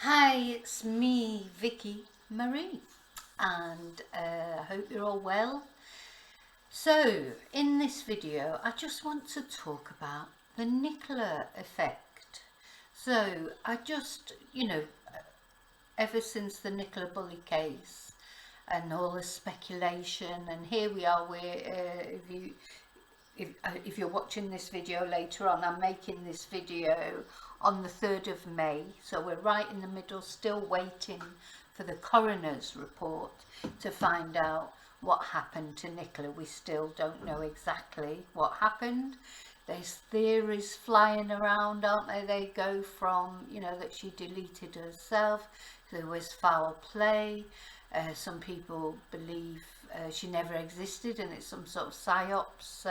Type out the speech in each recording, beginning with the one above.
Hi, it's me, Vicki Marie, and I hope you're all well. So, in this video, I just want to talk about the Nicola effect. So, ever since the Nicola Bulley case and all the speculation, and here we are, if you're watching this video later on, I'm making this video on the 3rd of May, so we're right in the middle, still waiting for the coroner's report to find out what happened to Nicola. We still don't know exactly what happened. There's theories flying around, aren't they? They go from, that she deleted herself, there was foul play. Some people believe she never existed and it's some sort of psyops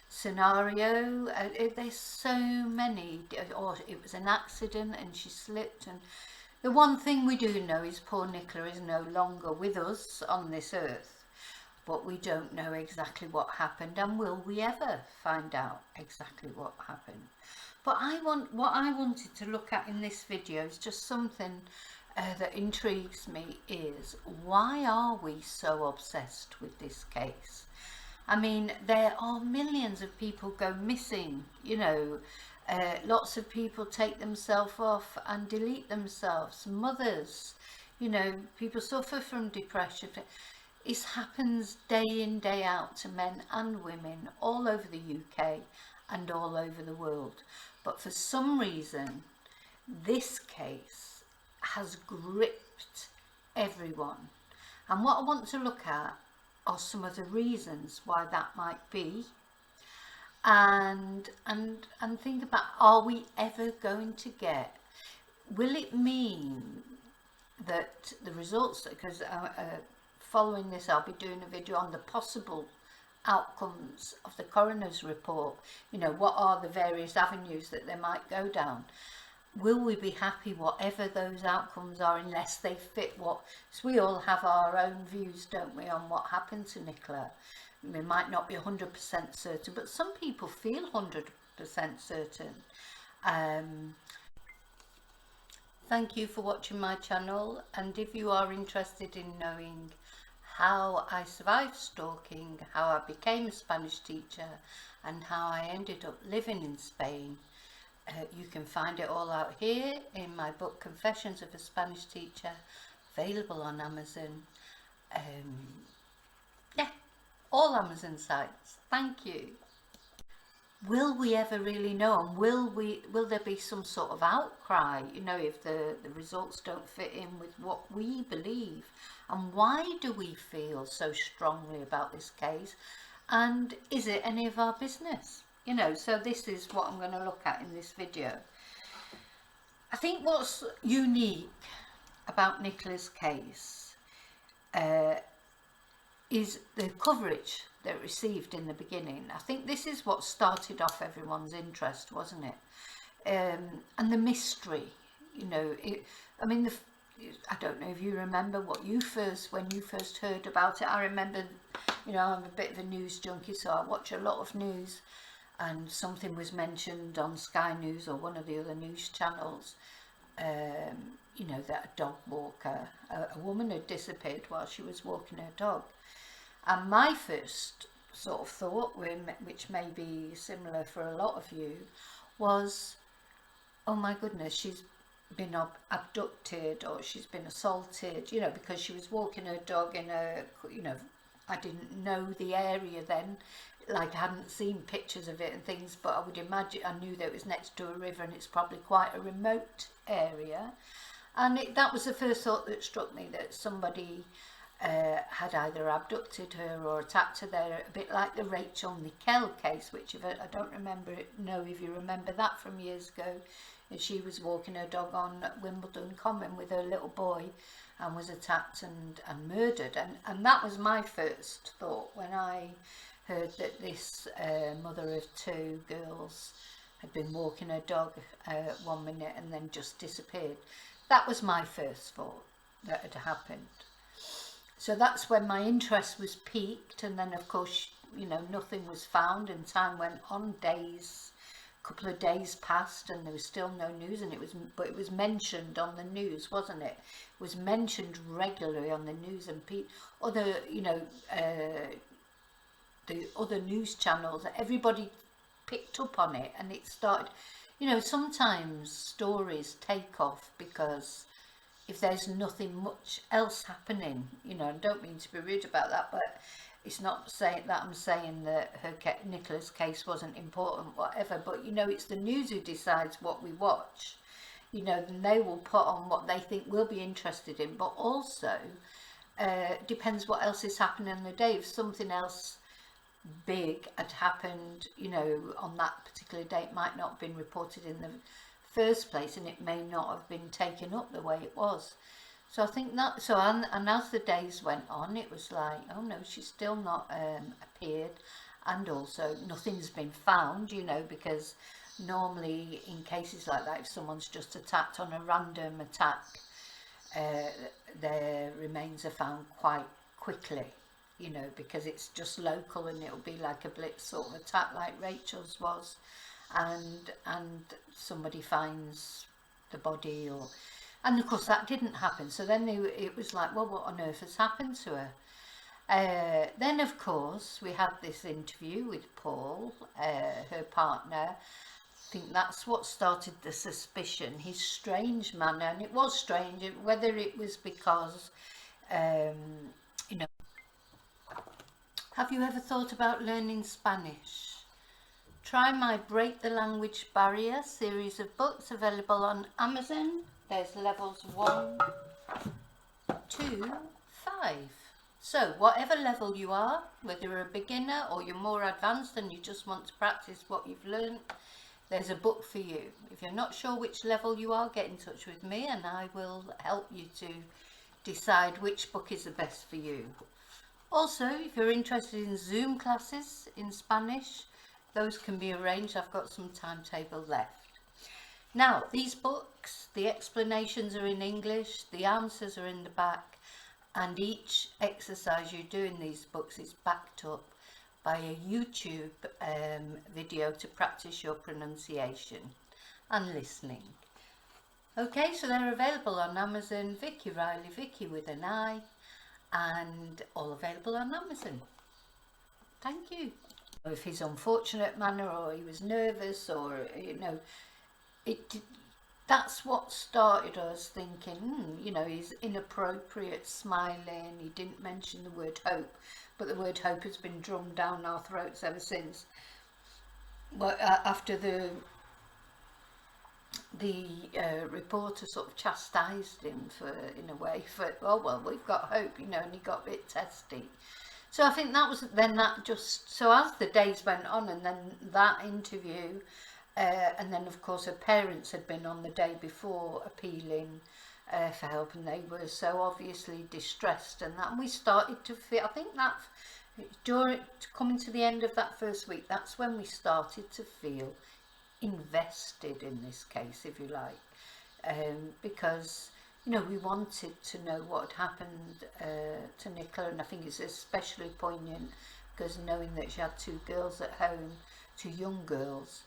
scenario. There's so many, or it was an accident and she slipped. And the one thing we do know is poor Nicola is no longer with us on this earth, but we don't know exactly what happened, and will we ever find out exactly what happened? But what I wanted to look at in this video is just something that intrigues me, is why are we so obsessed with this case? I mean, there are millions of people go missing, lots of people take themselves off and delete themselves, mothers, people suffer from depression. It happens day in, day out to men and women all over the UK and all over the world. But for some reason, this case has gripped everyone. And what I want to look at are some of the reasons why that might be, and think about, are we ever going to get, will it mean that the results, because following this I'll be doing a video on the possible outcomes of the coroner's report, what are the various avenues that they might go down. Will we be happy whatever those outcomes are, unless they fit what, so we all have our own views, don't we, on what happened to Nicola. We might not be 100% certain, but some people feel 100% certain. Thank you for watching my channel, and if you are interested in knowing how I survived stalking, how I became a Spanish teacher, and how I ended up living in Spain, you can find it all out here in my book Confessions of a Spanish Teacher, available on Amazon. Yeah, all Amazon sites. Thank you. Will we ever really know, and will there be some sort of outcry, if the results don't fit in with what we believe? And why do we feel so strongly about this case? And is it any of our business? So this is what I'm going to look at in this video. I think what's unique about Nicola's case is the coverage that it received in the beginning. I think this is what started off everyone's interest, wasn't it? And the mystery, I don't know if you remember when you first heard about it. I remember, I'm a bit of a news junkie, so I watch a lot of news, and something was mentioned on Sky News or one of the other news channels, that a dog walker, a woman had disappeared while she was walking her dog. And my first sort of thought, which may be similar for a lot of you, was, oh my goodness, she's been abducted, or she's been assaulted, because she was walking her dog in a, I didn't know the area then, like I hadn't seen pictures of it and things, but I would imagine, I knew that it was next to a river and it's probably quite a remote area. And that was the first thought that struck me, that somebody had either abducted her or attacked her there, a bit like the Rachel Nicola case, which I don't know if you remember that from years ago. And she was walking her dog on Wimbledon Common with her little boy and was attacked and murdered. And that was my first thought when I heard that this mother of 2 girls had been walking her dog 1 minute and then just disappeared. That was my first thought that had happened. So that's when my interest was piqued, and then of course, nothing was found, and time went on, days couple of days passed and there was still no news, and it was mentioned on the news, wasn't it? It was mentioned regularly on the news, and other, you know, the other news channels, everybody picked up on it, and it started, you know, sometimes stories take off because if there's nothing much else happening, you know, I don't mean to be rude about that, but it's not saying that I'm saying that Nicola's case wasn't important, whatever, but you know, it's the news who decides what we watch, you know, and they will put on what they think we'll be interested in, but also depends what else is happening on the day. If something else big had happened, you know, on that particular day, it might not have been reported in the first place, and it may not have been taken up the way it was. So I think that, so, and as the days went on, it was like, oh no, she's still not appeared, and also nothing's been found, you know, because normally in cases like that, if someone's just attacked on a random attack, their remains are found quite quickly, you know, because it's just local, and it'll be like a blitz sort of attack like Rachel's was, and somebody finds the body, or, and of course that didn't happen. So then it was like, well, what on earth has happened to her? Then of course we had this interview with Paul, her partner. I think that's what started the suspicion, his strange manner, and it was strange, whether it was because, you know, have you ever thought about learning Spanish? Try my Break the Language Barrier series of books, available on Amazon. There's levels 1, 2, 5. So whatever level you are, whether you're a beginner or you're more advanced and you just want to practice what you've learned, there's a book for you. If you're not sure which level you are, get in touch with me and I will help you to decide which book is the best for you. Also, if you're interested in Zoom classes in Spanish, those can be arranged. I've got some timetable left. Now, these books, the explanations are in English, the answers are in the back, and each exercise you do in these books is backed up by a YouTube video to practice your pronunciation and listening. Okay, so they're available on Amazon, Vicki Riley, Vicki with an I, and all available on Amazon. Thank you. If his unfortunate manner, or he was nervous, or, you know, that's what started us thinking, you know, he's inappropriate smiling, he didn't mention the word hope, but the word hope has been drummed down our throats ever since. But after the reporter sort of chastised him for, in a way, for, oh well, we've got hope, you know, and he got a bit testy. So I think that was, then that just, so as the days went on, and then that interview, and then of course her parents had been on the day before appealing for help, and they were so obviously distressed, and that, and we started to feel, I think that during coming to the end of that first week, that's when we started to feel invested in this case, if you like, because, you know, we wanted to know what had happened to Nicola, and I think it's especially poignant because knowing that she had 2 girls at home, 2 young girls,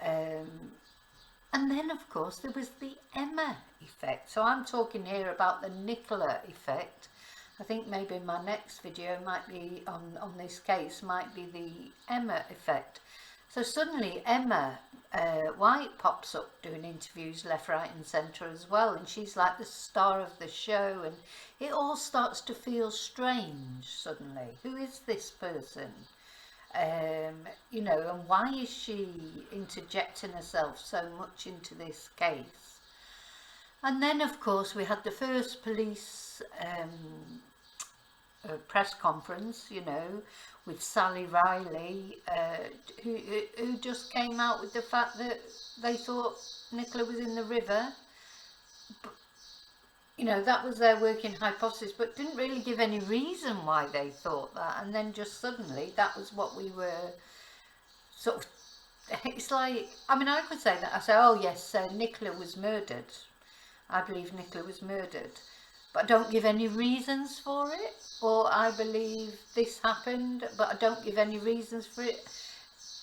and then of course there was the Emma effect. So I'm talking here about the Nicola effect. I think maybe my next video might be on this case, might be the Emma effect. So suddenly Emma White pops up doing interviews left, right and centre as well, and she's like the star of the show, and it all starts to feel strange suddenly. Who is this person? You know, and why is she interjecting herself so much into this case? And then of course we had the first police press conference, you know, with Sally Riley, who just came out with the fact that they thought Nicola was in the river. But, you know, that was their working hypothesis, but didn't really give any reason why they thought that. And then just suddenly that was what we were sort of, it's like, I mean, I could say that, I say, oh yes, Nicola was murdered. I believe Nicola was murdered. But I don't give any reasons for it, or I believe this happened, but I don't give any reasons for it.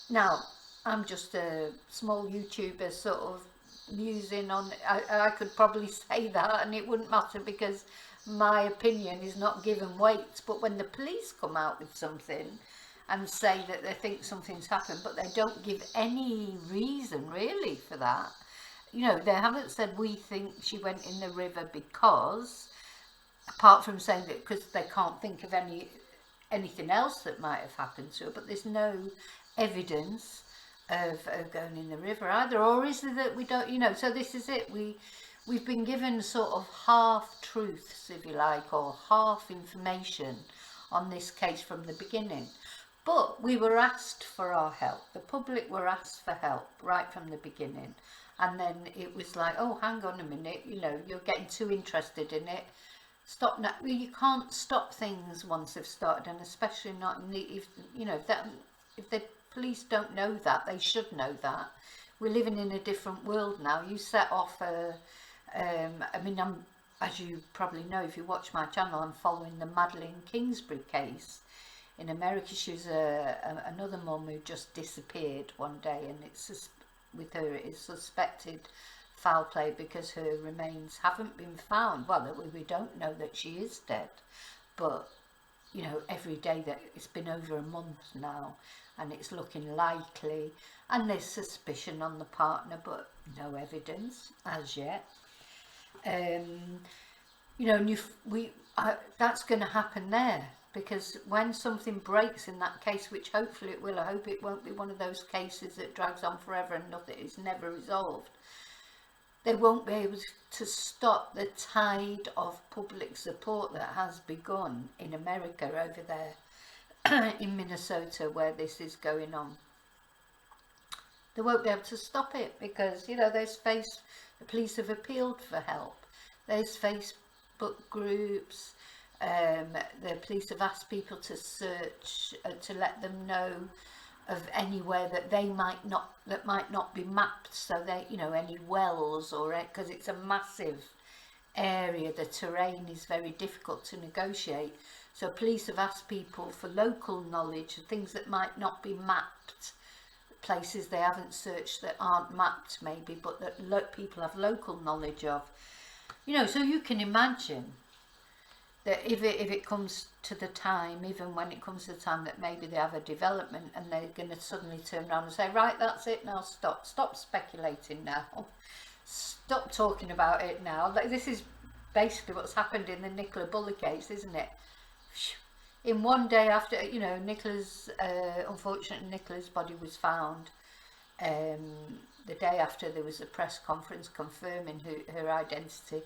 Now, I'm just a small YouTuber sort of musing on, I could probably say that and it wouldn't matter because my opinion is not given weight. But when the police come out with something and say that they think something's happened, but they don't give any reason really for that, you know, they haven't said we think she went in the river because, apart from saying that because they can't think of anything else that might have happened to her, but there's no evidence of going in the river either. Or is it that we don't, you know, so this is it, we've been given sort of half truths, if you like, or half information on this case from the beginning. But we were asked for our help, the public were asked for help right from the beginning, and then it was like, oh, hang on a minute, you know, you're getting too interested in it, stop now. You can't stop things once they've started, and especially not in the, if you know that, if the police don't know that, they should know that. We're living in a different world now. You set off a I mean, I'm, as you probably know if you watch my channel, I'm following the Madeleine Kingsbury case in America. She was another mum who just disappeared one day, and it's with her it is suspected foul play because her remains haven't been found. Well, we don't know that she is dead, but you know, every day that it's been over a month now and it's looking likely, and there's suspicion on the partner but no evidence as yet. You know, and that's going to happen there, because when something breaks in that case, which hopefully it will, I hope it won't be one of those cases that drags on forever and nothing is never resolved. They won't be able to stop the tide of public support that has begun in America over there in Minnesota where this is going on. They won't be able to stop it because, you know, the police have appealed for help. There's Facebook groups. The police have asked people to search to let them know of anywhere that might not be mapped, so they, you know, any wells or, because it's a massive area, the terrain is very difficult to negotiate. So police have asked people for local knowledge of things that might not be mapped, places they haven't searched that aren't mapped maybe, but that people have local knowledge of. You know, so you can imagine that if it comes to the time, even when it comes to the time that maybe they have a development and they're going to suddenly turn around and say, right, that's it now, stop speculating now, stop talking about it now. Like, this is basically what's happened in the Nicola Bulley case, isn't it? In one day after, you know, unfortunately Nicola's body was found, the day after there was a press conference confirming her identity.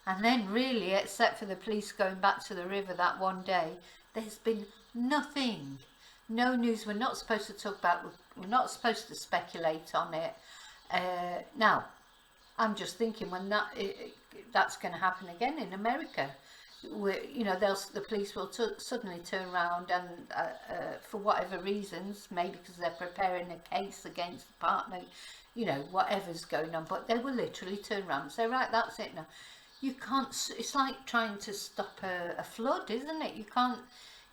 And then really, except for the police going back to the river that one day, there's been nothing. No news. We're not supposed to talk about, we're not supposed to speculate on it. Now, I'm just thinking when that's going to happen again in America. You know, the police will suddenly turn around and, for whatever reasons, maybe because they're preparing a case against the partner, you know, whatever's going on, but they will literally turn around and say, right, that's it now. You can't, it's like trying to stop a flood, isn't it? You can't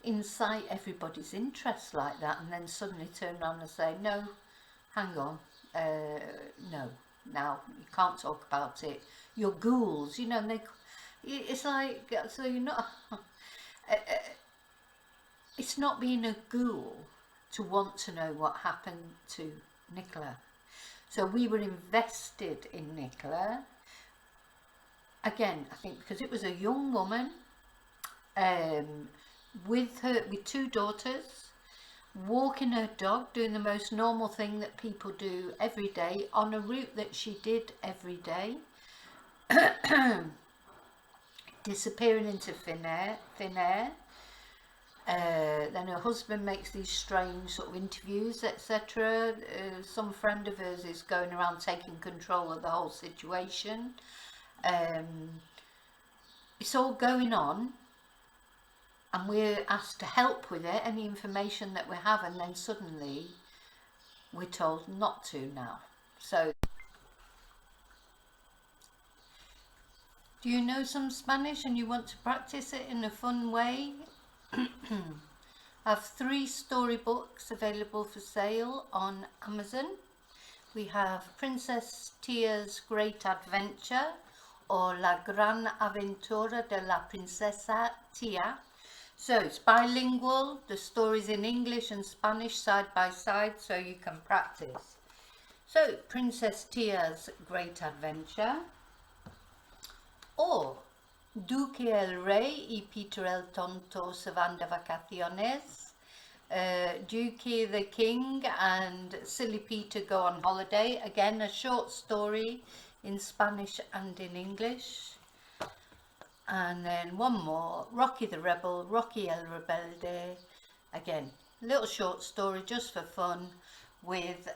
incite everybody's interest like that and then suddenly turn around and say, no, hang on, no, now you can't talk about it. You're ghouls, you know, and it's like, so you're not, it's not being a ghoul to want to know what happened to Nicola. So we were invested in Nicola. Again, I think because it was a young woman with two daughters, walking her dog, doing the most normal thing that people do every day on a route that she did every day, disappearing into thin air. Then her husband makes these strange sort of interviews, etc. Some friend of hers is going around taking control of the whole situation. It's all going on and we're asked to help with it, any information that we have, and then suddenly we're told not to now. So, do you know some Spanish and you want to practice it in a fun way? have 3 storybooks available for sale on Amazon. We have Princess Tia's Great Adventure, or La Gran Aventura de la Princesa Tia. So it's bilingual, the story's in English and Spanish side by side, so you can practice. So Princess Tia's Great Adventure, or Duque el Rey y Peter el Tonto se van de vacaciones. Duque the King and Silly Peter go on holiday. Again, a short story in Spanish and in English. And then one more, Rocky the Rebel, Rocky el Rebelde. Again, little short story just for fun, with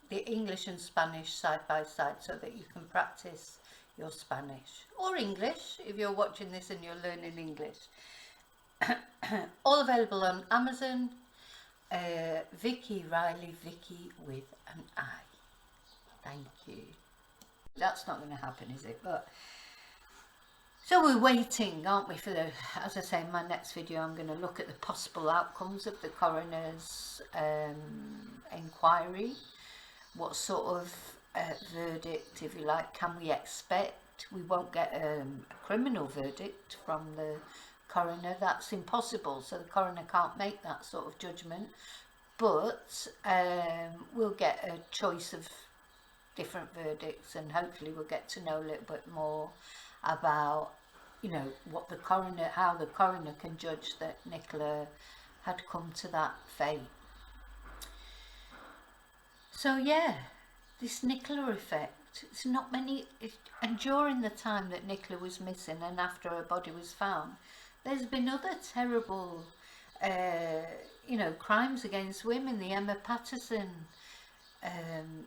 the English and Spanish side by side, so that you can practice your Spanish or English if you're watching this and you're learning English. All available on Amazon. Vicki Riley, Vicki with an I. Thank you. That's not going to happen, is it? But so we're waiting, aren't we, for the, as I say, in my next video I'm going to look at the possible outcomes of the coroner's inquiry. What sort of verdict, if you like, can we expect? We won't get a criminal verdict from the coroner, that's impossible, so the coroner can't make that sort of judgment, but we'll get a choice of different verdicts, and hopefully we'll get to know a little bit more about, you know, what the coroner, how the coroner can judge that Nicola had come to that fate. So yeah, this Nicola effect, it's not many, and during the time that Nicola was missing and after her body was found, there's been other terrible, you know, crimes against women. The Emma Patterson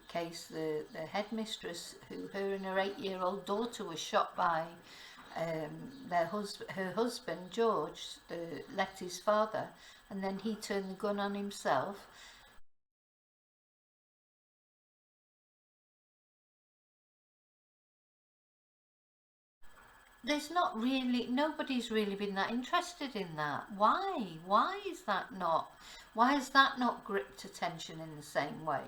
case, the headmistress, who her and her 8-year-old daughter was shot by her husband George, Letty's father, and then he turned the gun on himself. There's not really, nobody's really been that interested in that. Why is that not, why has that not gripped attention in the same way?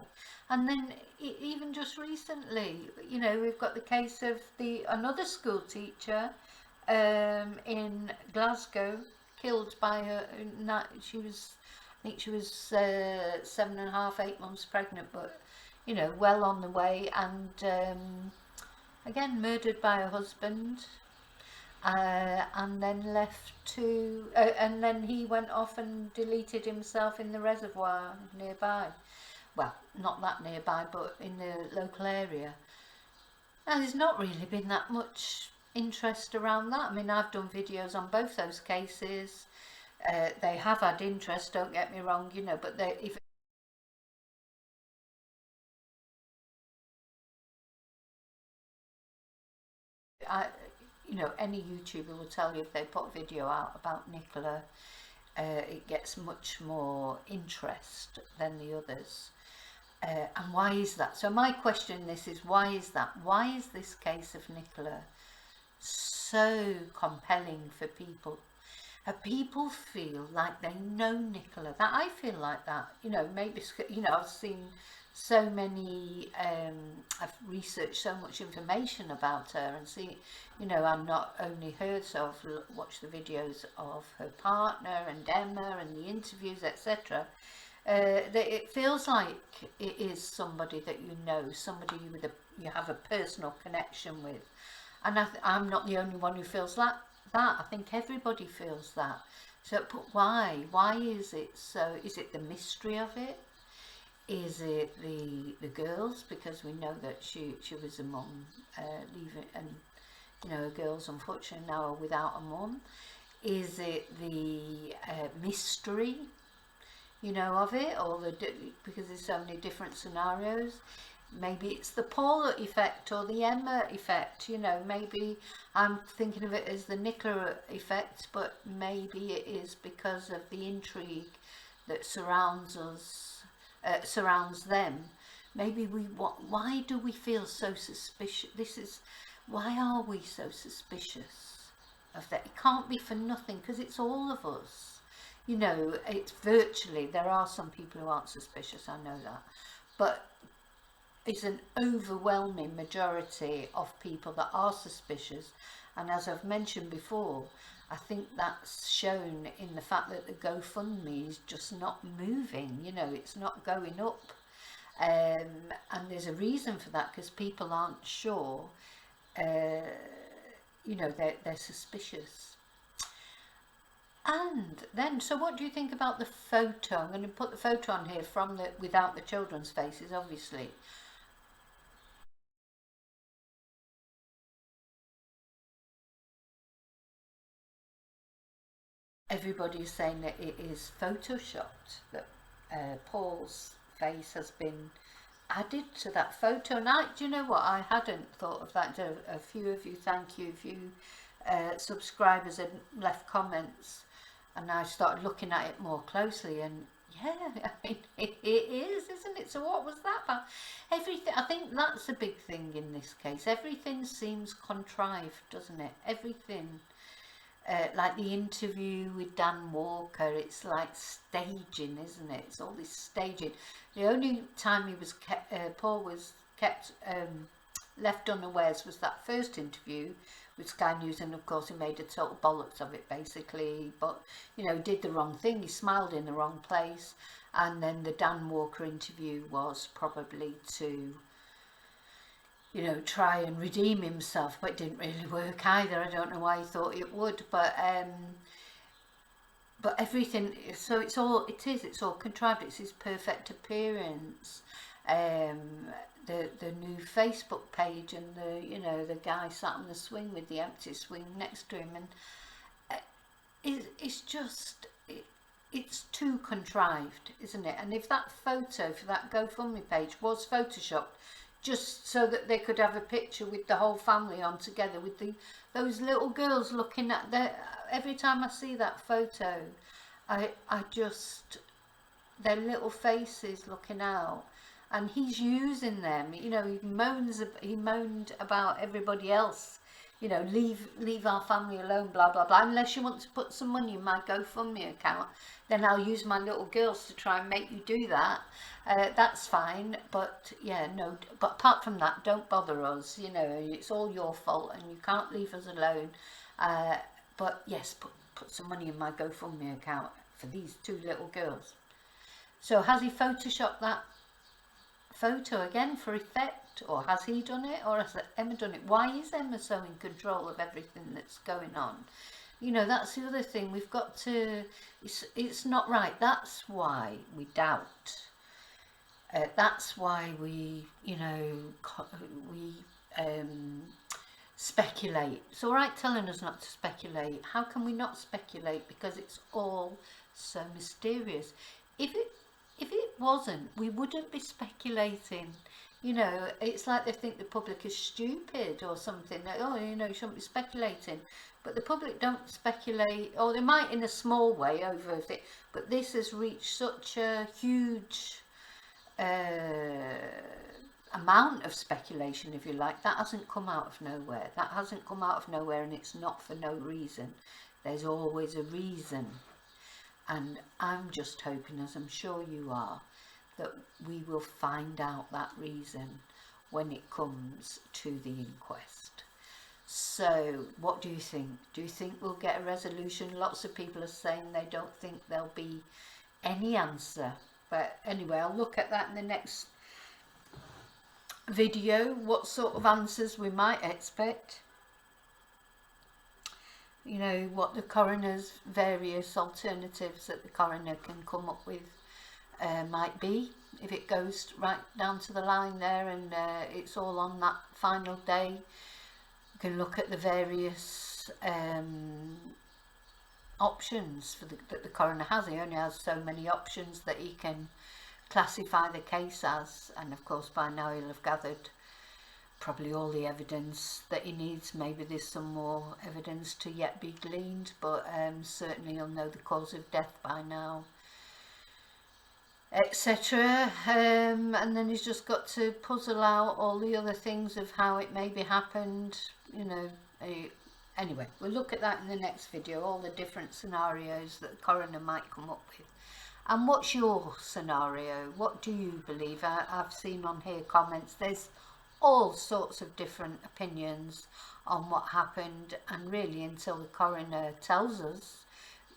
And then even just recently, you know, we've got the case of another school teacher in Glasgow, killed by her, she was, I think she was 7.5, 8 months pregnant, but, you know, well on the way, and again murdered by her husband. And then left to, and then he went off and deleted himself in the reservoir nearby. Well, not that nearby, but in the local area. Now, there's not really been that much interest around that. I mean, I've done videos on both those cases. They have had interest, don't get me wrong, you know, but if you know, any YouTuber will tell you if they put a video out about Nicola, it gets much more interest than the others. And why is that? So my question in this is, why is that? Why is this case of Nicola so compelling for people? People feel like they know Nicola. That I feel like that. You know, maybe, you know, I've seen so many, I've researched so much information about her, and see, you know, I'm not only her, so I've watched the videos of her partner and Emma and the interviews, etc. That it feels like it is somebody that you know, somebody with you have a personal connection with, and I'm not the only one who feels that. I think everybody feels that. So, but why? Why is it so? Is it the mystery of it? Is it the girls, because we know that she was a mum, leaving, and you know, girls unfortunately now are without a mum. Is it the mystery, you know, of it, or because there's so many different scenarios? Maybe it's the Paula effect or the Emma effect, you know, maybe I'm thinking of it as the Nicola effect, but maybe it is because of the intrigue that surrounds us, surrounds them. Maybe why do we feel so suspicious? Why are we so suspicious of that? It can't be for nothing, because it's all of us. you know, it's virtually, there are some people who aren't suspicious, I know that, but it's an overwhelming majority of people that are suspicious. And as I've mentioned before, I think that's shown in the fact that the GoFundMe is just not moving, you know, it's not going up. And there's a reason for that, because people aren't sure, you know, they're suspicious. And then, so what do you think about the photo? I'm going to put the photo on here from the, without the children's faces, obviously. Everybody's saying that it is photoshopped, that Paul's face has been added to that photo. And do you know what? I hadn't thought of that. A few of you, thank you. A few subscribers had left comments, and I started looking at it more closely, and yeah, I mean, it is, isn't it? So what was that about? Everything, I think that's a big thing in this case. Everything seems contrived, doesn't it? Everything. Like the interview with Dan Walker, it's like staging, isn't it? It's all this staging. The only time he was kept, Paul was kept left unawares was that first interview with Sky News, and of course he made a total bollocks of it basically, but you know, did the wrong thing, he smiled in the wrong place. And then the Dan Walker interview was probably to, you know, try and redeem himself, but it didn't really work either. I don't know why he thought it would, but everything, so it's all contrived. It's his perfect appearance, the new Facebook page, and the, you know, the guy sat on the swing with the empty swing next to him, and it's just, it's too contrived, isn't it? And if that photo for that GoFundMe page was photoshopped just so that they could have a picture with the whole family on together, with those little girls looking at every time I see that photo, I just, their little faces looking out, and he's using them, you know, he moaned about everybody else, you know, leave our family alone, blah blah blah, unless you want to put some money in my GoFundMe account, then I'll use my little girls to try and make you do that. That's fine, but yeah, no, but apart from that, don't bother us, you know, it's all your fault and you can't leave us alone. But yes, put some money in my GoFundMe account for these two little girls. So has he photoshopped that photo again for effect, or has he done it, or has Emma done it? Why is Emma so in control of everything that's going on? You know, that's the other thing. We've got to, it's not right. That's why we doubt. That's why we, you know, we speculate. It's all right telling us not to speculate. How can we not speculate? Because it's all so mysterious. If it wasn't, we wouldn't be speculating. You know, it's like they think the public is stupid or something. Like, oh, you know, you shouldn't be speculating. But the public don't speculate, or they might in a small way over it. But this has reached such a huge amount of speculation, if you like. That hasn't come out of nowhere. That hasn't come out of nowhere, and it's not for no reason. There's always a reason. And I'm just hoping, as I'm sure you are, that we will find out that reason when it comes to the inquest. So what do you think? Do you think we'll get a resolution? Lots of people are saying they don't think there'll be any answer. But anyway, I'll look at that in the next video, what sort of answers we might expect. You know, what the coroner's various alternatives that the coroner can come up with might be, if it goes right down to the line there, and it's all on that final day. You can look at the various options that the coroner has. He only has so many options that he can classify the case as, and of course by now he'll have gathered probably all the evidence that he needs. Maybe there's some more evidence to yet be gleaned, but certainly he'll know the cause of death by now, etc. And then he's just got to puzzle out all the other things of how it maybe happened. You know, anyway, we'll look at that in the next video, all the different scenarios that the coroner might come up with. And what's your scenario? What do you believe? I've seen on here comments, there's all sorts of different opinions on what happened, and really until the coroner tells us,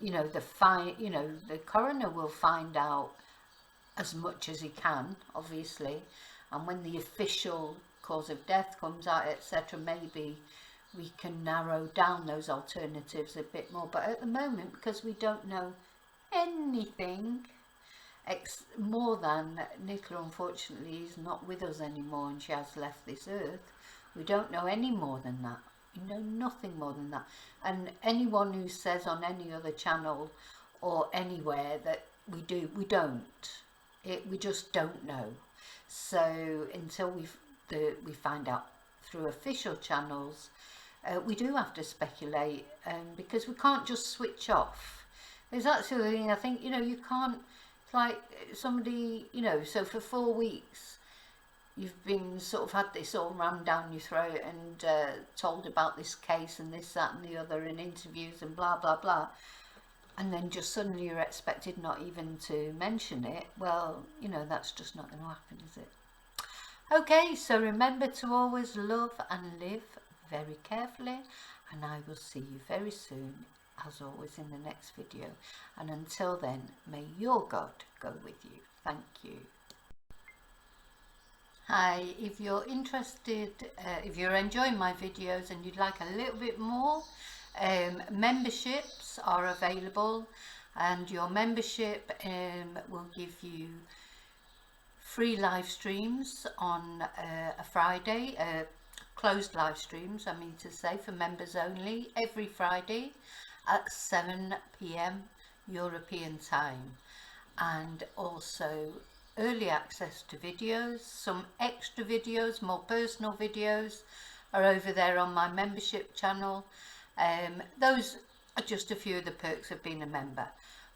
you know, the coroner will find out as much as he can, obviously, and when the official cause of death comes out, etc., maybe we can narrow down those alternatives a bit more. But at the moment, because we don't know anything more than Nicola, unfortunately, is not with us anymore and she has left this earth, we don't know any more than that. We know nothing more than that. And anyone who says on any other channel or anywhere that we don't, we just don't know. So until we find out through official channels, we do have to speculate, because we can't just switch off. There's actually, I think, you know, you can't, like somebody, you know, so for 4 weeks you've been sort of had this all rammed down your throat and told about this case and this, that and the other in interviews and blah blah blah, and then just suddenly you're expected not even to mention it. Well, you know, that's just not going to happen, is it? Okay, so remember to always love and live very carefully, and I will see you very soon, as always, in the next video. And until then, may your God go with you. Thank you. Hi, if you're interested, if you're enjoying my videos and you'd like a little bit more, memberships are available, and your membership will give you free live streams on a Friday, closed live streams, I mean to say, for members only, every Friday at 7 p.m. European time, and also early access to videos. Some extra videos, more personal videos, are over there on my membership channel. Those are just a few of the perks of being a member.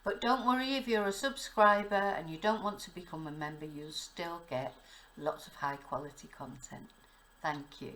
But don't worry, if you're a subscriber and you don't want to become a member, you'll still get lots of high quality content. Thank you.